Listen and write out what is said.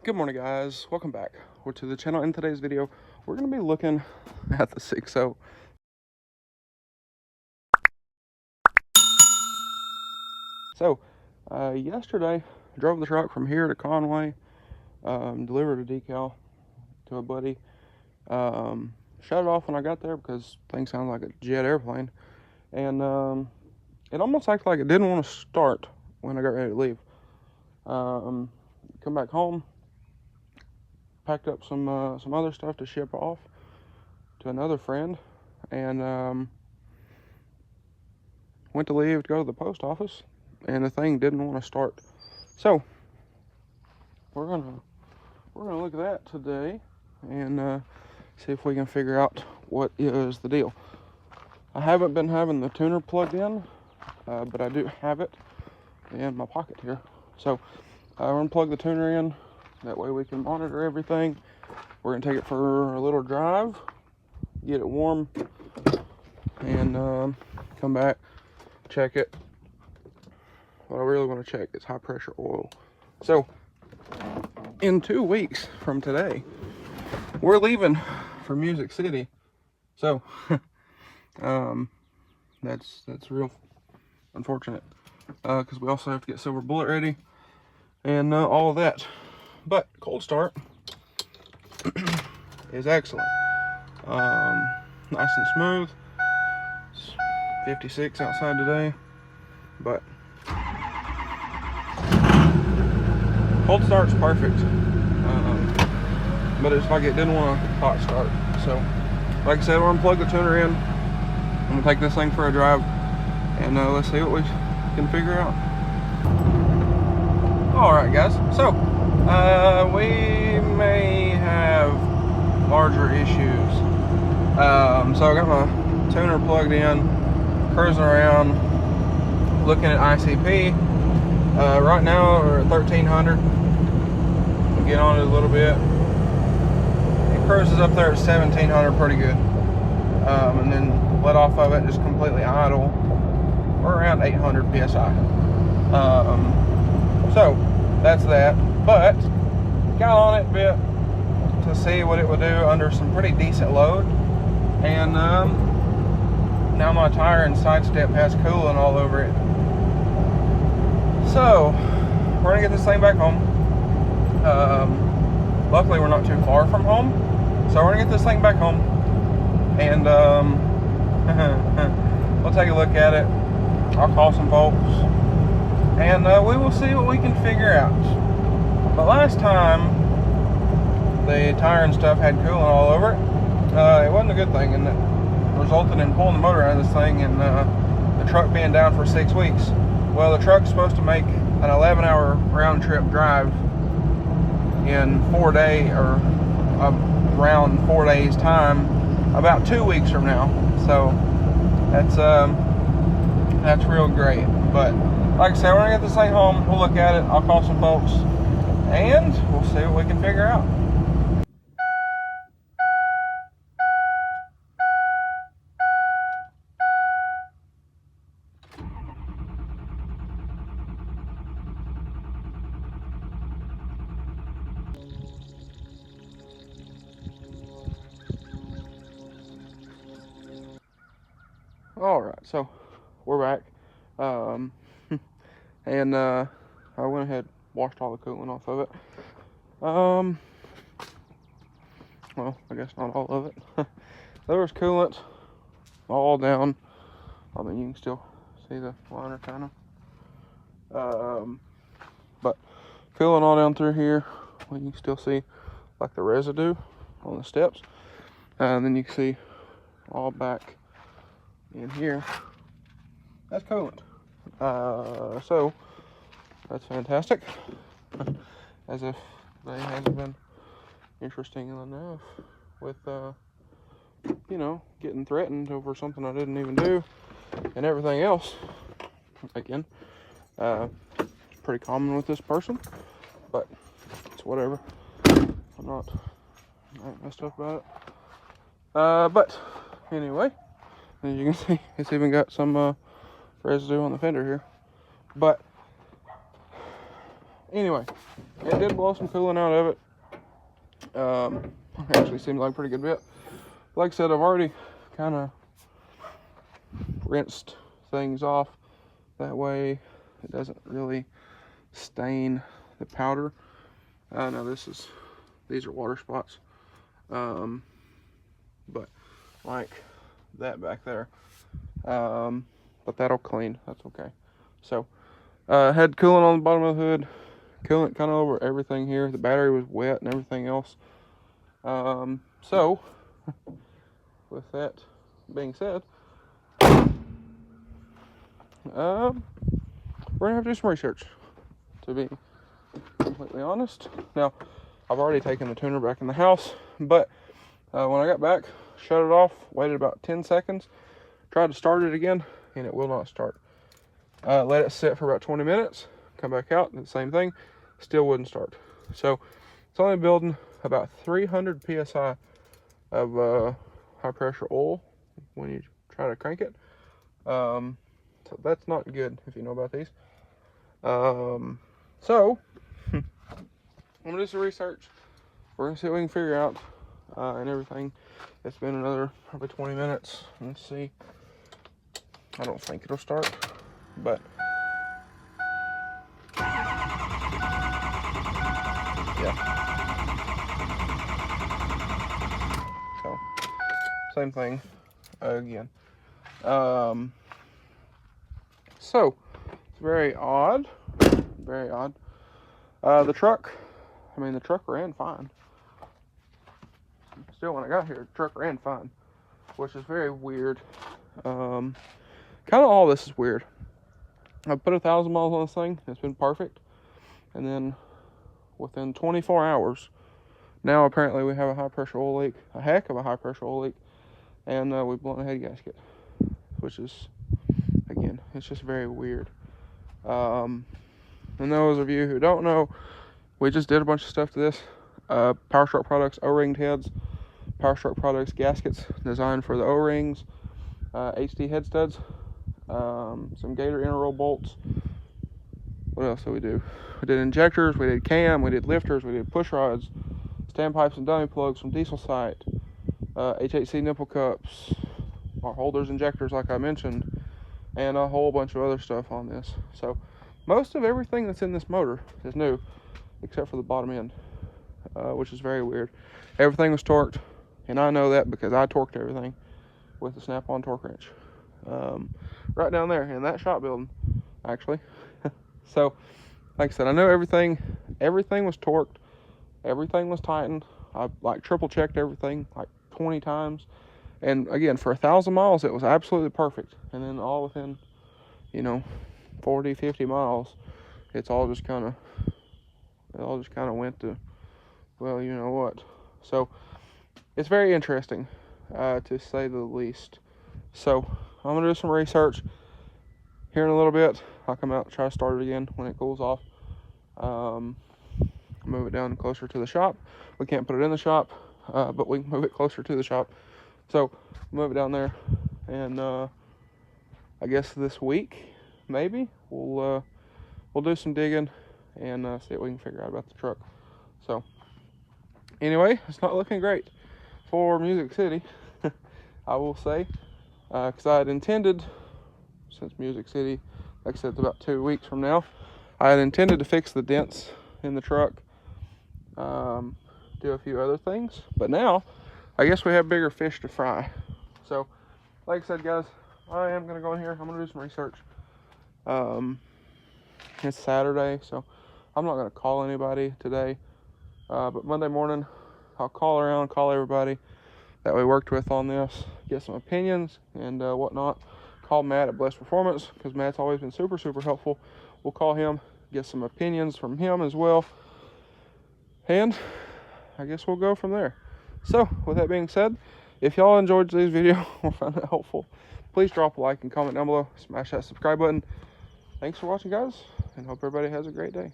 Good morning, guys. Welcome back to the channel. In today's video, we're going to be looking at the 6.0. So, yesterday, drove the truck from here to Conway, delivered a decal to a buddy, shut it off when I got there because things sound like a jet airplane, and it almost acted like it didn't want to start when I got ready to leave. Come back home, packed up some other stuff to ship off to another friend, and went to leave to go to the post office, and the thing didn't want to start. So we're gonna look at that today and see if we can figure out what is the deal. I haven't been having the tuner plugged in, but I do have it in my pocket here. So we're gonna plug the tuner in. That way we can monitor everything. We're gonna take it for a little drive, get it warm, and come back, check it. What I really want to check is high pressure oil. So in 2 weeks from today, we're leaving for Music City. So that's real unfortunate, because we also have to get Silver Bullet ready and all of that. But cold start is excellent. Nice and smooth. It's 56 outside today, but cold start's perfect. But it's like it didn't want a hot start. So, like I said, we're gonna plug the tuner in. I'm gonna take this thing for a drive, and let's see what we can figure out. All right, guys. So, we may have larger issues. So I got my tuner plugged in, cruising around, looking at ICP. Right now we're at 1300. We'll get on it a little bit. It cruises up there at 1700 pretty good. And then let off of it, just completely idle. We're around 800 PSI. So that's that. But got on it a bit to see what it would do under some pretty decent load. And now my tire and side step has coolant all over it. So we're gonna get this thing back home. Luckily we're not too far from home, so we're gonna get this thing back home, and we'll take a look at it. I'll call some folks, and we will see what we can figure out. But last time the tire and stuff had coolant all over it. It wasn't a good thing, and it resulted in pulling the motor out of this thing and the truck being down for 6 weeks. Well, the truck's supposed to make an 11-hour round trip drive in 4 days, or around 4 days time, about 2 weeks from now. So that's real great. But like I said, we're gonna get this thing home. We'll look at it. I'll call some folks, and we'll see what we can figure out. All right, so we're back, and I went ahead, washed all the coolant off of it. Well, I guess not all of it. There was coolant all down. I mean, you can still see the liner kind of, but coolant all down through here. Well, you can still see like the residue on the steps, and then you can see all back in here. That's coolant. So that's fantastic. As if they hasn't been interesting enough with you know, getting threatened over something I didn't even do and everything else. Again, it's pretty common with this person, but it's whatever. I ain't messed up about it. But anyway, as you can see, it's even got some residue on the fender here. But anyway, it did blow some coolant out of it. Actually seemed like a pretty good bit. Like I said, I've already kind of rinsed things off. That way it doesn't really stain the powder. Now these are water spots. But like that back there. But that'll clean, that's okay. So, had coolant on the bottom of the hood, coolant kind of over everything here. The battery was wet and everything else. So, with that being said, we're gonna have to do some research, to be completely honest. Now, I've already taken the tuner back in the house, but when I got back, shut it off, waited about 10 seconds, tried to start it again, and it will not start. Let it sit for about 20 minutes, come back out, and the same thing, still wouldn't start. So it's only building about 300 psi of high pressure oil when you try to crank it. So that's not good if you know about these. So I'm gonna do some research. We're gonna see what we can figure out and everything. It's been another probably 20 minutes. Let's see. I don't think it'll start, but yeah. So same thing again. So it's very odd. Very odd. The truck ran fine. Still, when I got here, the truck ran fine, which is very weird. Kind of all this is weird. I put 1,000 miles on this thing. It's been perfect. And then within 24 hours, now apparently we have a high pressure oil leak, a heck of a high pressure oil leak, and we've blown a head gasket, which is, again, it's just very weird. And those of you who don't know, we just did a bunch of stuff to this. Powerstroke products, O-ringed heads, Powerstroke products, gaskets designed for the O-rings, HD head studs, some Gator inner-roll bolts. What else did we do? We did injectors, we did cam, we did lifters, we did push rods, standpipes and dummy plugs from diesel site, HHC nipple cups, our holders, injectors like I mentioned, and a whole bunch of other stuff on this. So most of everything that's in this motor is new, except for the bottom end, which is very weird. Everything was torqued, and I know that because I torqued everything with the snap-on torque wrench. Right down there in that shop building, actually. So, like I said, I know everything was torqued, everything was tightened. I like triple checked everything like 20 times. And again, for 1,000 miles, it was absolutely perfect. And then all within, 40, 50 miles, it all just kind of went to, well, you know what. So it's very interesting, to say the least. So I'm going to do some research here in a little bit. I'll come out and try to start it again when it cools off. Move it down closer to the shop. We can't put it in the shop, but we can move it closer to the shop. So move it down there, and I guess this week maybe we'll do some digging and see what we can figure out about the truck. So anyway, it's not looking great for Music City, I will say, because I had intended, since Music City, like I said, it's about 2 weeks from now, I had intended to fix the dents in the truck, do a few other things, but now I guess we have bigger fish to fry. So like I said, guys, I am going to go in here. I'm going to do some research. It's Saturday, so I'm not going to call anybody today, but Monday morning I'll call around, call everybody that we worked with on this, get some opinions and whatnot. Call Matt at Blessed Performance, because Matt's always been super helpful. We'll call him, get some opinions from him as well, and I guess we'll go from there. So with that being said, if y'all enjoyed today's video or found it helpful, please drop a like and comment down below. Smash that subscribe button. Thanks for watching, guys, and hope everybody has a great day.